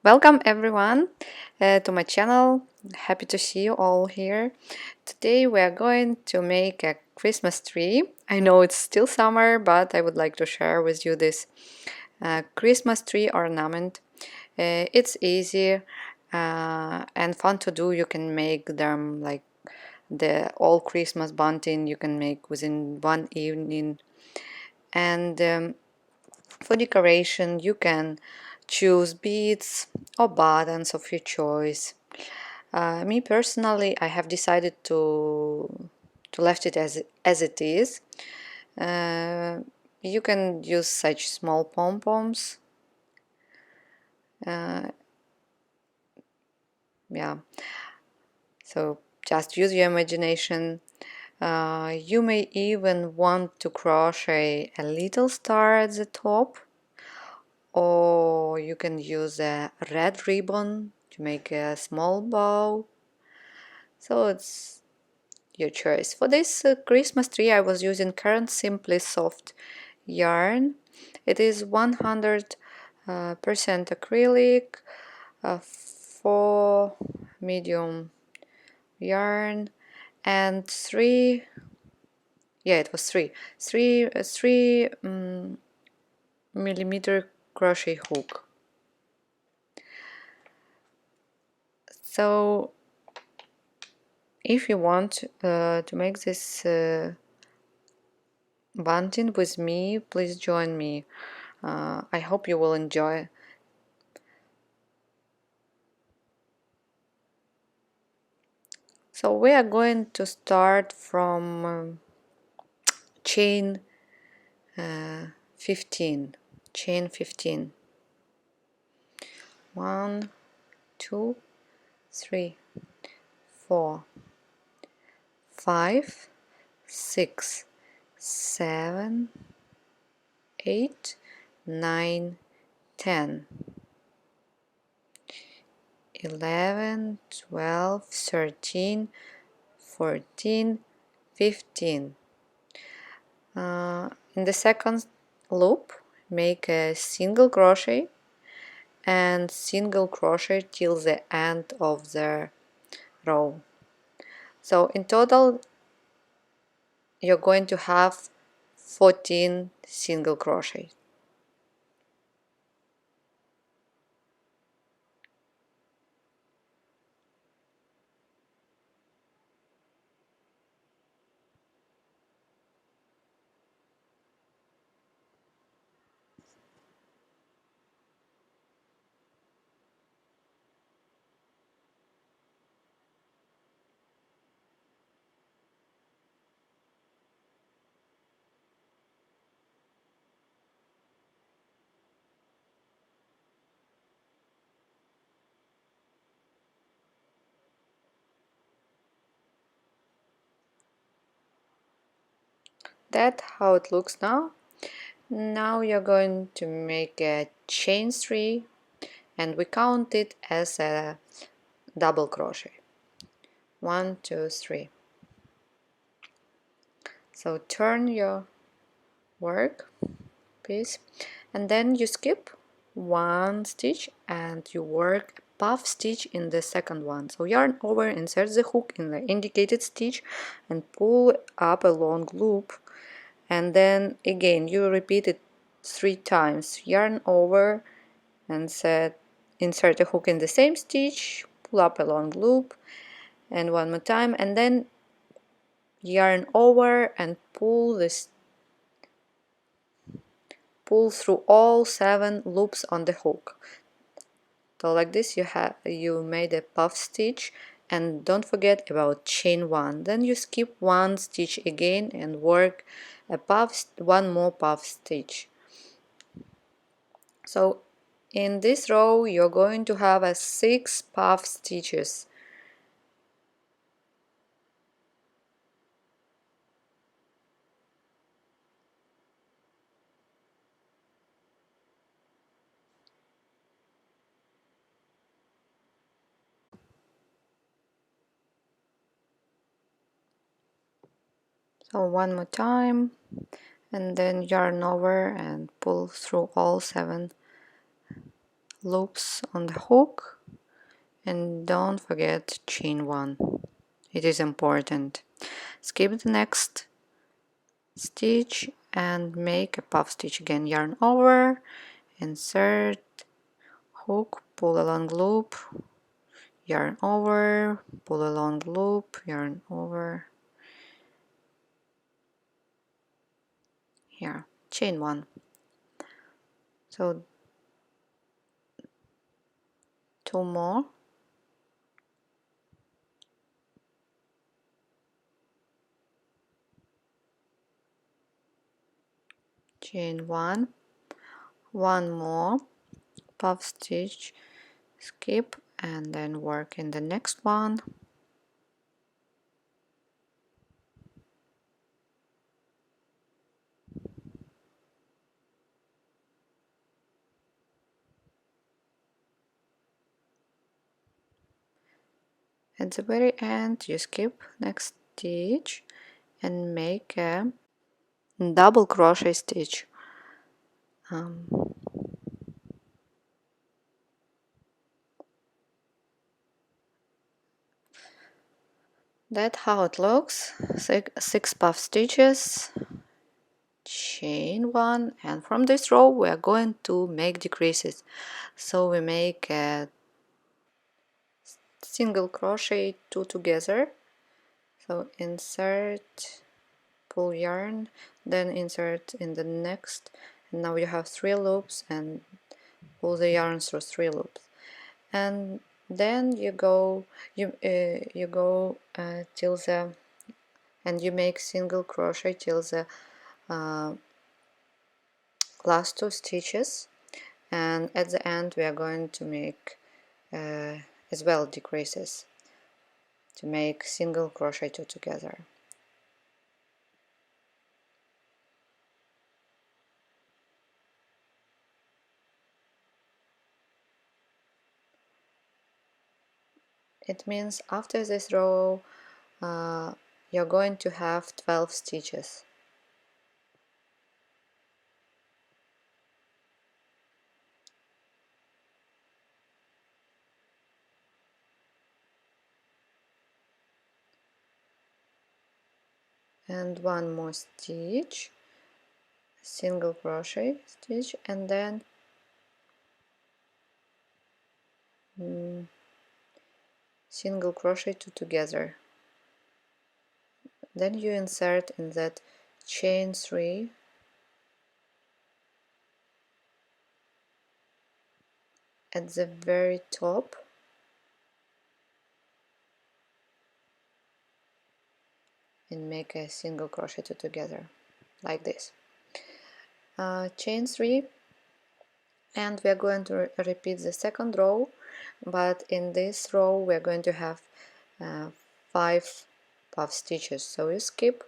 Welcome everyone to my channel. Happy to see you all here. Today we are going to make a Christmas tree. I know it's still summer, but I would like to share with you this Christmas tree ornament. It's easy and fun to do. You can make them like the all Christmas bunting you can make within one evening. And for decoration you can choose beads or buttons of your choice. Me personally, I have decided to left it as it is. Uh, you can use such small pom-poms. Yeah, so just use your imagination. You may even want to crochet a little star at the top, or you can use a red ribbon to make a small bow. So it's your choice. For this Christmas tree I was using Current Simply Soft yarn. It is 100% acrylic, 4 medium yarn, and 3, yeah, it was 3 millimeter crochet hook. So if you want to make this bunting with me, please join me. I hope you will enjoy. So we are going to start from chain 15. Chain 15. 1, 2, 3, 4, 5, 6, 7, 8, 9, 10, 11, 12, 13, 14, 15. In the second loop, make a single crochet and single crochet till the end of the row. So in total you're going to have 14 single crochet. That's how it looks now. Now you're going to make a chain 3 and we count it as a double crochet. 1, 2, 3. So turn your work piece and then you skip one stitch and you work a puff stitch in the second one. So yarn over, insert the hook in the indicated stitch and pull up a long loop, and then again you repeat it 3 times. Yarn over and insert a hook in the same stitch, pull up a long loop, and one more time, and then yarn over and pull through all 7 loops on the hook. So like this you made a puff stitch, and don't forget about chain 1. Then you skip one stitch again and work one more puff stitch. So in this row you're going to have 6 puff stitches. So one more time, and then yarn over and pull through all 7 loops on the hook, and don't forget chain 1. It is important. Skip the next stitch and make a puff stitch again. Yarn over, insert, hook, pull along loop, yarn over, pull along loop, yarn over, here, chain 1. So 2 more, chain 1, 1 more, puff stitch, skip, and then work in the next one. At the very end you skip next stitch and make a double crochet stitch. That's how it looks. Six puff stitches, chain 1, and from this row we are going to make decreases. So we make a single crochet 2 together. So insert, pull yarn, then insert in the next, and now you have 3 loops, and pull the yarn through 3 loops, and then you go till the, and you make single crochet till the last 2 stitches, and at the end we are going to make as well decreases to make single crochet 2 together. It means after this row you're going to have 12 stitches. And 1 more stitch, single crochet stitch, and then single crochet 2 together. Then you insert in that chain 3 at the very top, and make a single crochet 2 together like this. Chain 3, and we are going to repeat the second row, but in this row we are going to have 5 puff stitches. So you skip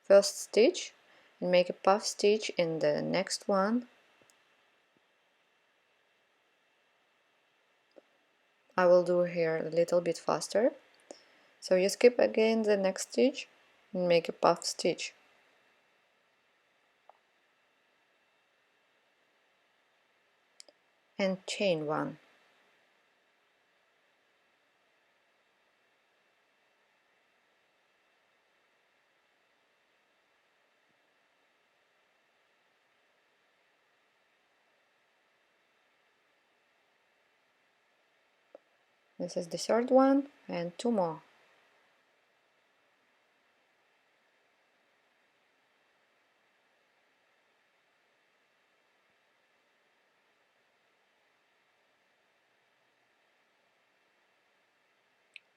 first stitch and make a puff stitch in the next one. I will do here a little bit faster. So you skip again the next stitch and make a puff stitch. And chain 1. This is the third one, and 2 more.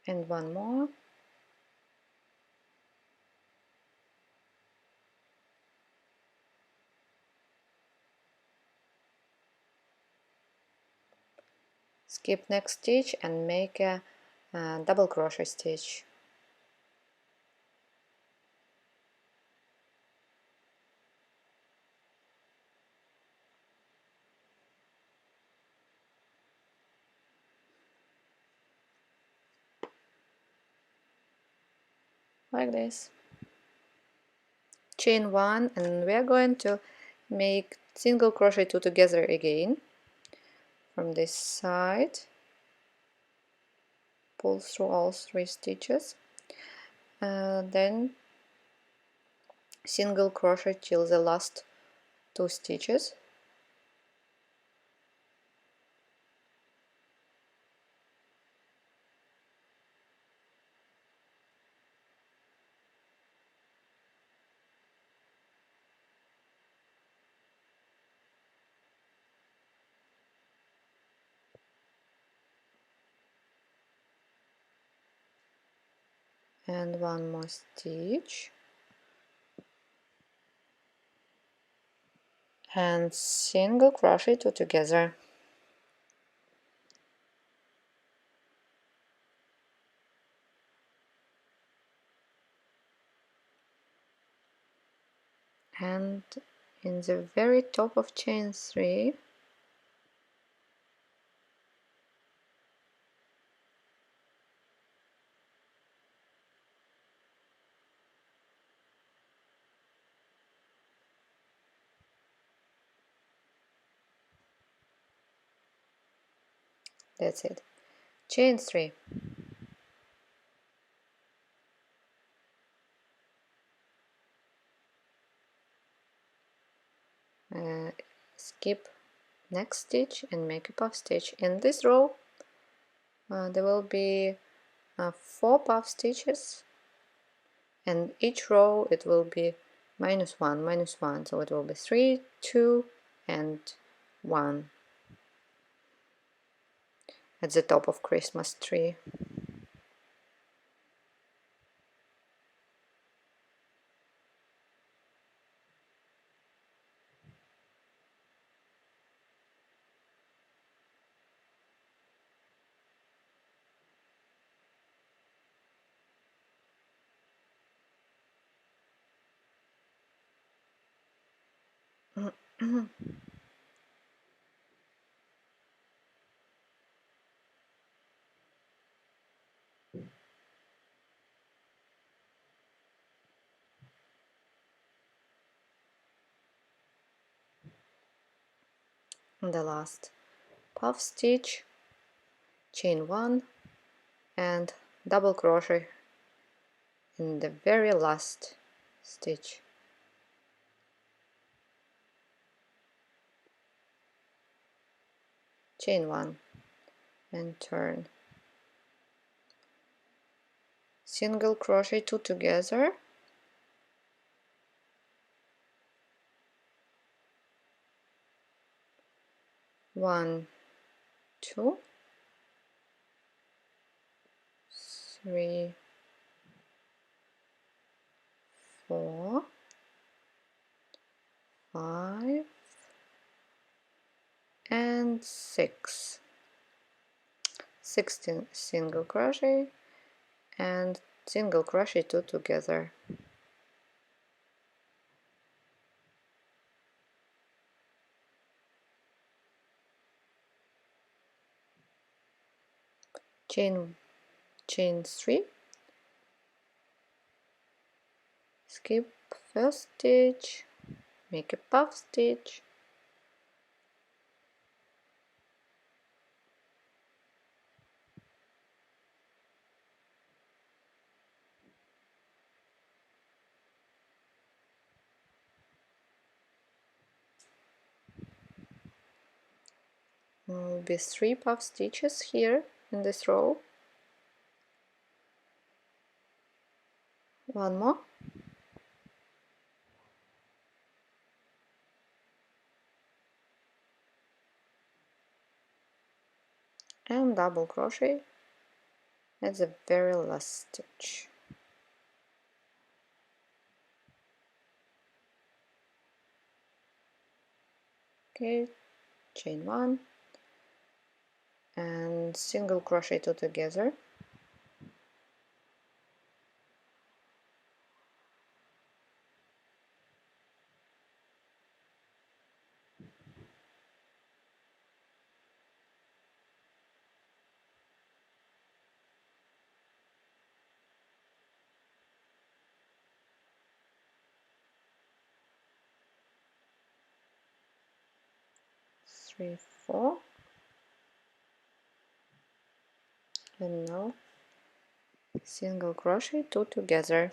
And 1 more. Skip next stitch and make a double crochet stitch. Like this. Chain 1, and we are going to make single crochet 2 together again. from this side, pull through all 3 stitches, then single crochet till the last 2 stitches, and 1 more stitch, and single crochet 2 together. And in the very top of chain 3, that's it, chain 3, skip next stitch and make a puff stitch. In this row there will be 4 puff stitches, and each row it will be -1 -1, so it will be 3, 2 and 1 at the top of Christmas tree. The last puff stitch, chain 1 and double crochet in the very last stitch. Chain 1 and turn. Single crochet 2 together, one, 2, 3, 4, 5 and 6. 16 single crochet and single crochet 2 together. Chain 3, skip first stitch, make a puff stitch, there will be 3 puff stitches here in this row, one more, and double crochet at the very last stitch. Okay, chain 1 and single crochet 2 together, three, 4, and now single crochet 2 together.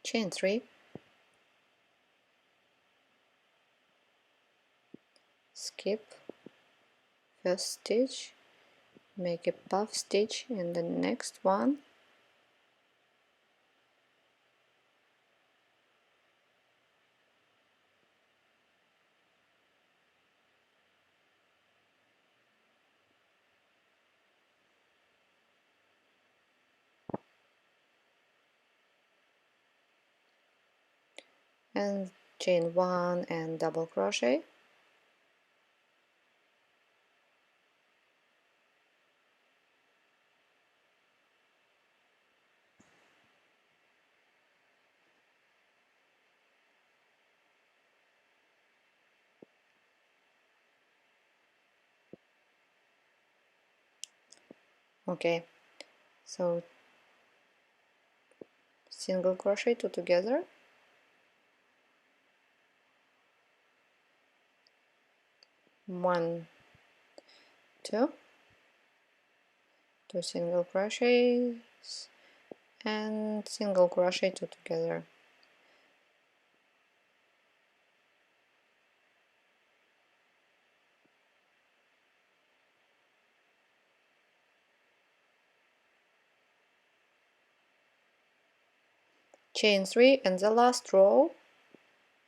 Chain 3, skip first stitch, make a puff stitch in the next one, and chain 1 and double crochet, okay, so single crochet 2 together, 1, 2, 2 single crochets, and single crochet 2 together, chain 3, and the last row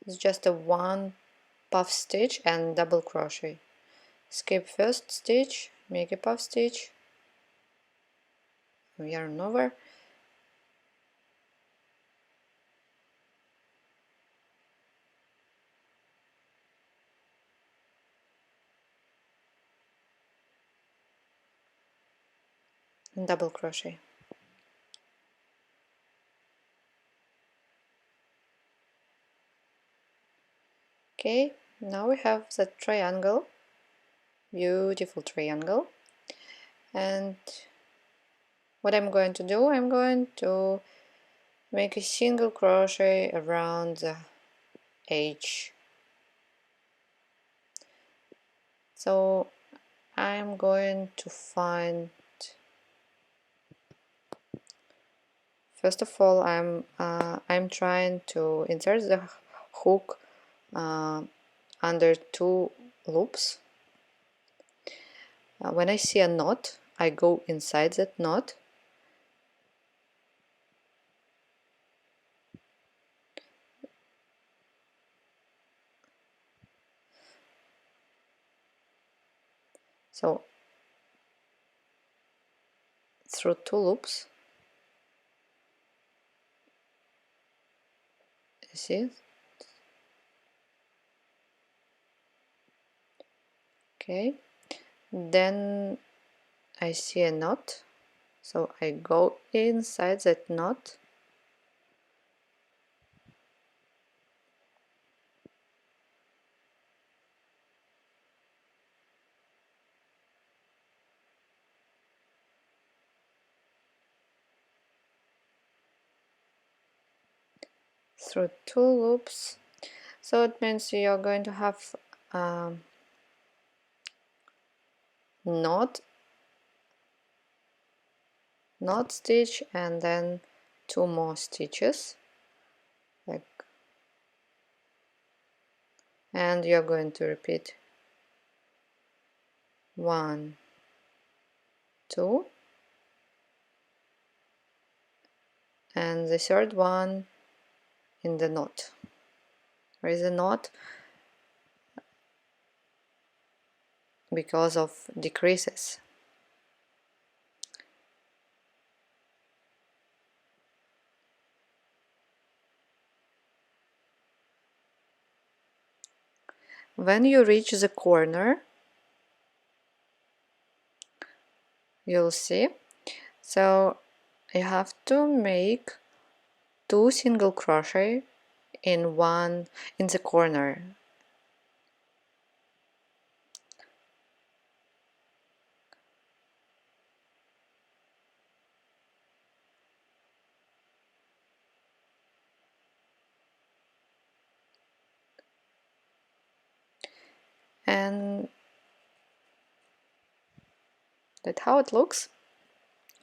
is just a 1 puff stitch and double crochet. Skip first stitch, make a puff stitch, yarn over, and double crochet. Okay, now we have the triangle, beautiful triangle, and what I'm going to do, I'm going to make a single crochet around the edge. So I'm going to find, first of all, I'm trying to insert the hook under 2 loops. When I see a knot, I go inside that knot, so through 2 loops, you see, okay, then I see a knot, so I go inside that knot, through 2 loops, so it means you're going to have knot, stitch, and then 2 more stitches, like, and you're going to repeat 1, 2, and the third one in the knot. There is a knot because of decreases. When you reach the corner, you'll see, so you have to make 2 single crochet in the corner. and that's how it looks.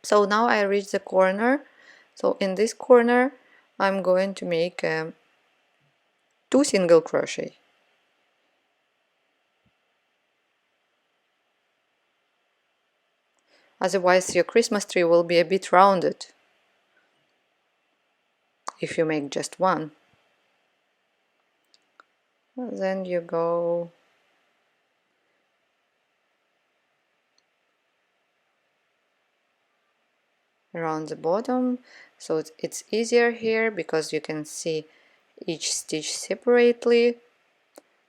So now I reach the corner. So in this corner I'm going to make 2 single crochet. Otherwise your Christmas tree will be a bit rounded if you make just one. Then you go around the bottom, so it's easier here because you can see each stitch separately.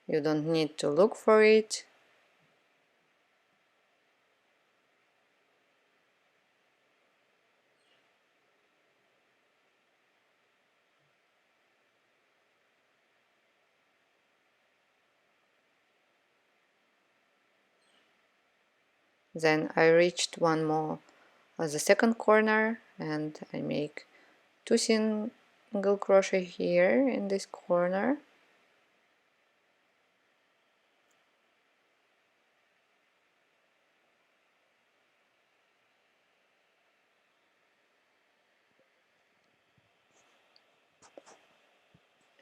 You don't need to look for it. Then I reached one more at the second corner and I make 2 single crochet here in this corner.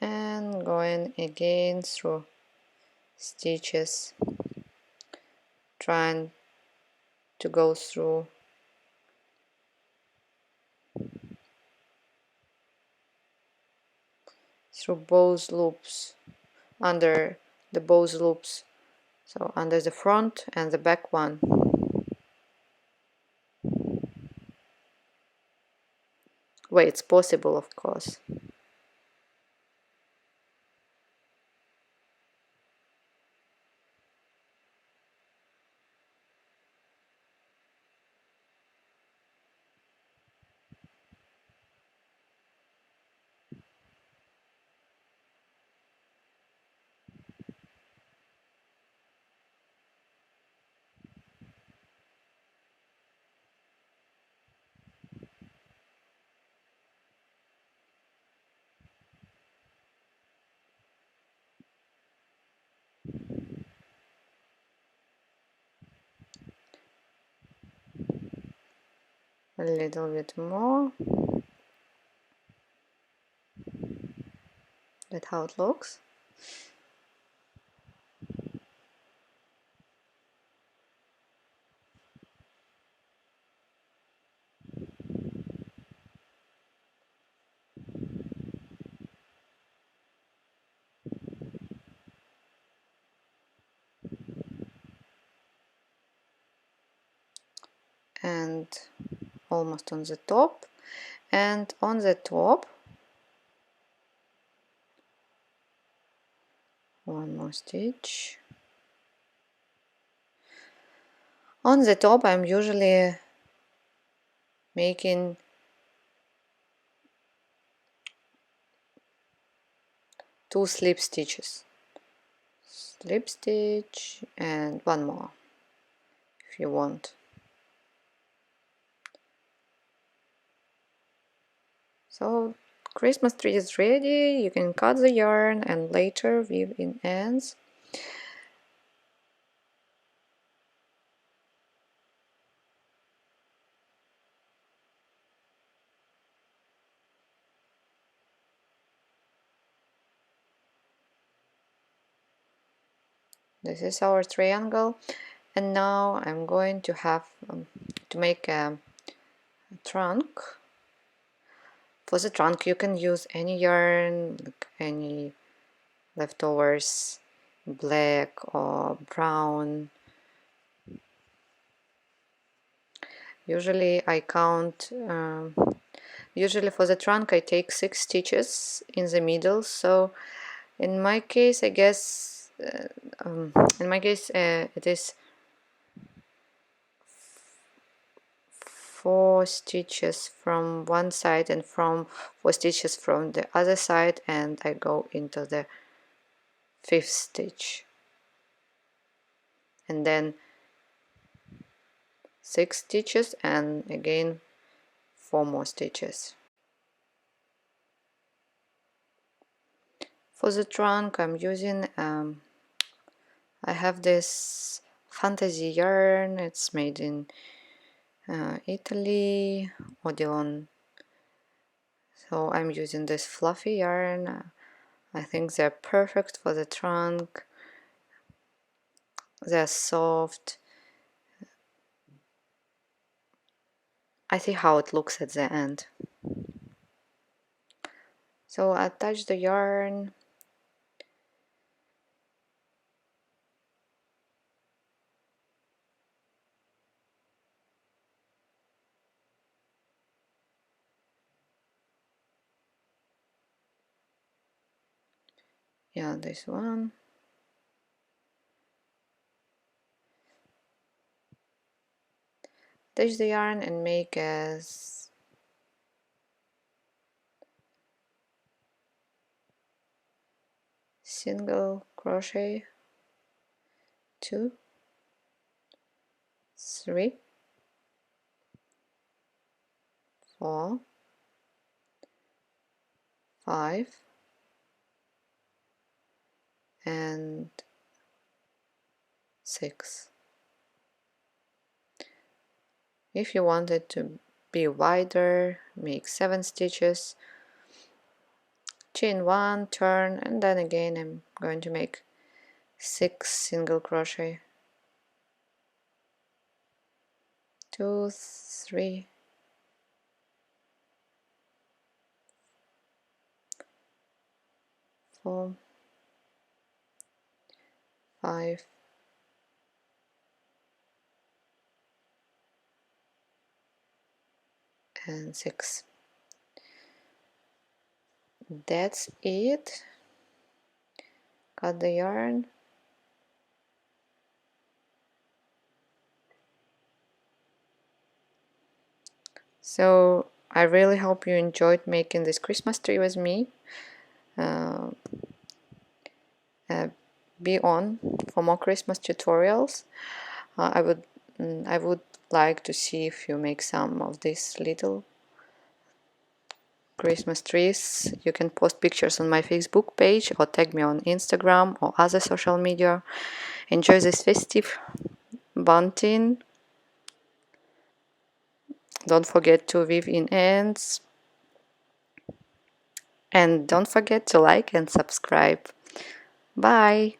And going again through stitches, trying to go through both loops, under the both loops, so under the front and the back one. Where it's possible, of course. A little bit more. That's how it looks. And almost on the top, and on the top one more stitch. On the top I'm usually making 2 slip stitches, slip stitch and one more if you want. So Christmas tree is ready. You can cut the yarn and later weave in ends. This is our triangle, and now I'm going to have to make a trunk. For the trunk you can use any yarn, like any leftovers, black or brown. Usually I count, usually for the trunk I take 6 stitches in the middle, so in my case I guess, it is 4 stitches from one side and 4 stitches from the other side, and I go into the 5th stitch, and then 6 stitches and again 4 more stitches. For the trunk I'm using I have this fantasy yarn. It's made in Italy, Odilon. So I'm using this fluffy yarn. I think they're perfect for the trunk. They're soft. I see how it looks at the end. So I attach the yarn. Yeah, this one. Attach the yarn and make a single crochet, 2, 3, 4, 5, and 6. If you want it to be wider, make 7 stitches, chain 1, turn, and then again I'm going to make 6 single crochet, 2, 3, 4, 5, and 6. That's it. Cut the yarn. So I really hope you enjoyed making this Christmas tree with me. Uh, be on for more Christmas tutorials. I would like to see if you make some of these little Christmas trees. You can post pictures on my Facebook page or tag me on Instagram or other social media. Enjoy this festive bunting. Don't forget to weave in ends. And don't forget to like and subscribe. Bye!